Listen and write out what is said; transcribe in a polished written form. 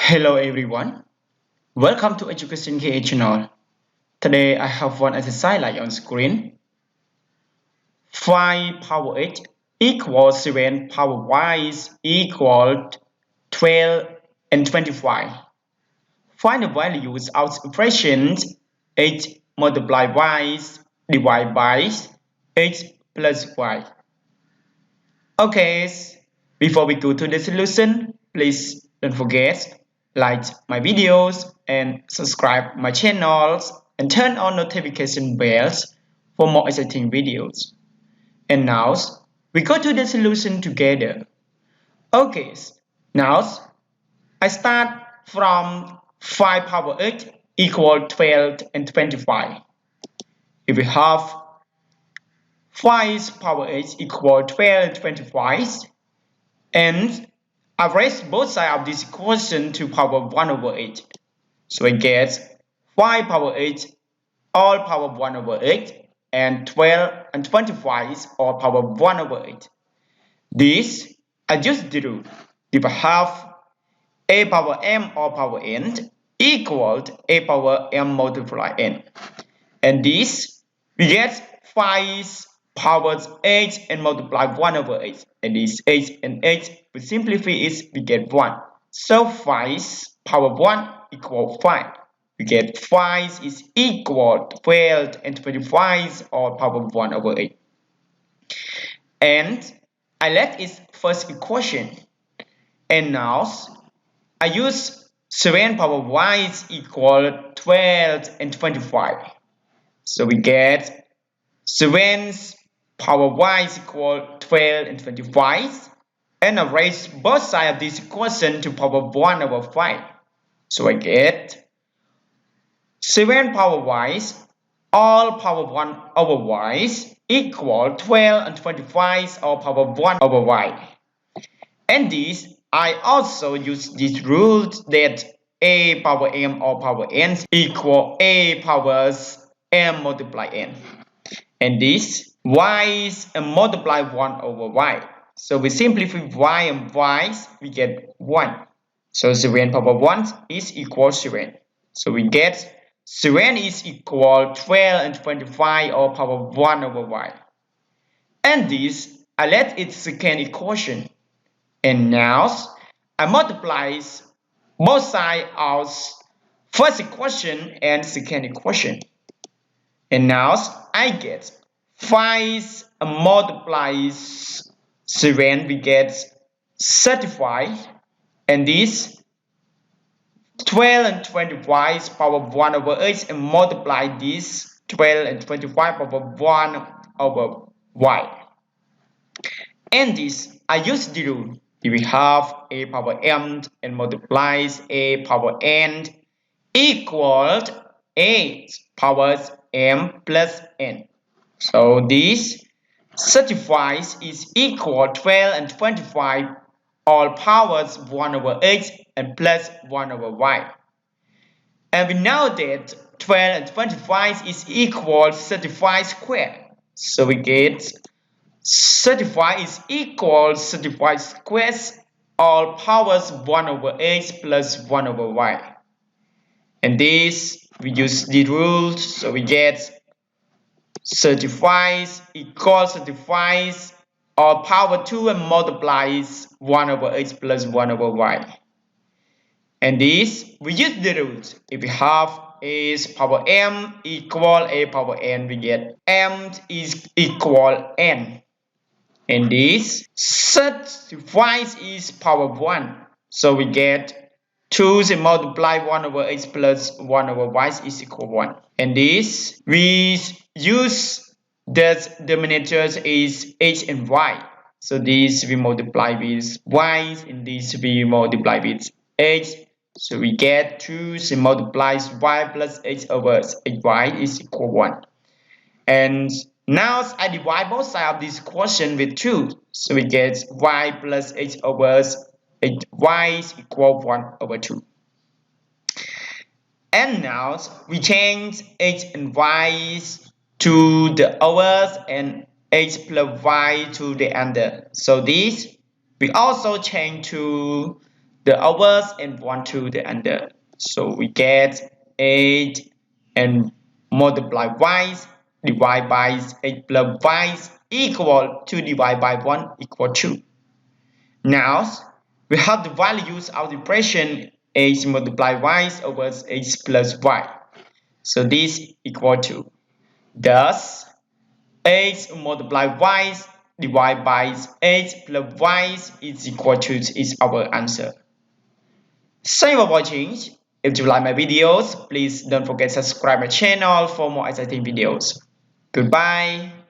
Hello everyone, welcome to Education KA channel. Today I have one exercise like on screen. 5 power 8 equals 7 power y equal 12 and 25. Find the values of expressions 8 multiplied y divided by 8 plus y. Okay, before we go to the solution, please don't forget like my videos and subscribe my channels and turn on notification bells for more exciting videos. And now we go to the solution together. Okay, now I start from 5 power 8 equal 12 and 25. If we have 5 power 8 equal 12 and 25, and I raise both sides of this equation to power 1 over 8. So I get 5 power 8 all power 1 over 8 and 12 and 25 all power 1 over 8. This I just drew. If I have a power m all power n equal a power m multiply n. And this we get 5 powers 8 and multiply 1 over 8. And this 8 and 8 we simplify it, we get 1. So 5 power 1 equal 5. We get 5 is equal to 12 and 25 or power 1 over 8. And I let its first equation. And now I use 7 power y is equal 12 and 25. So we get 7 power y is equal 12 and 25. And I raise both sides of this equation to power 1 over 5. So I get 7 power y all power 1 over y equal 12 and 25 all power 1 over y. And this I also use this rule that a power m all power n equal a powers m multiply n. And this y is multiply 1 over y. So we simplify y and y, we get 1. So 7 power 1 is equal 7. So we get 7 is equal 12 and 25 all power 1 over y. And this I let its second equation. And now I multiply both sides of first equation and second equation. And now I get 5 multiplies 7, we get 35. And this 12 and 25 power 1 over 8 and multiply this 12 and 25 over 1 over y. And this I use the rule. If we have a power m and multiplies a power n equals 8 powers m plus n. So this 35 is equal 12 and 25 all powers 1 over 8 and plus 1 over y. And we know that 12 and 25 is equal 35 squared. So we get 35 is equal 35 squares all powers 1 over 8 plus 1 over y. And this we use the rule, so we get 35 equals 35 all power 2 and multiplies 1 over 8 plus 1 over y. And this we use the rules. If we have a power m equal a power n, we get m is equal n. And this 35 is power 1. So we get 2 and multiply 1 over x plus 1 over y is equal 1. And this we use the denominators is h and y. So this we multiply with y and this we multiply with h. So we get 2 and multiplies y plus h over hy is equal 1. And now I divide both sides of this equation with 2. So we get y plus h over y is equal 1 over 2. And now we change h and y to the overs and h plus y to the under. So this we also change to the overs and 1 to the under. So we get 8 and multiply y divide by 8 plus y equal to divide by 1 equal 2. Now we have the values of the expression x multiplied y over x plus y. So this equal to, thus x multiplied y divided by x plus y is equal to is our answer. Thank you for watching. If you like my videos, please don't forget to subscribe my channel for more exciting videos. Goodbye.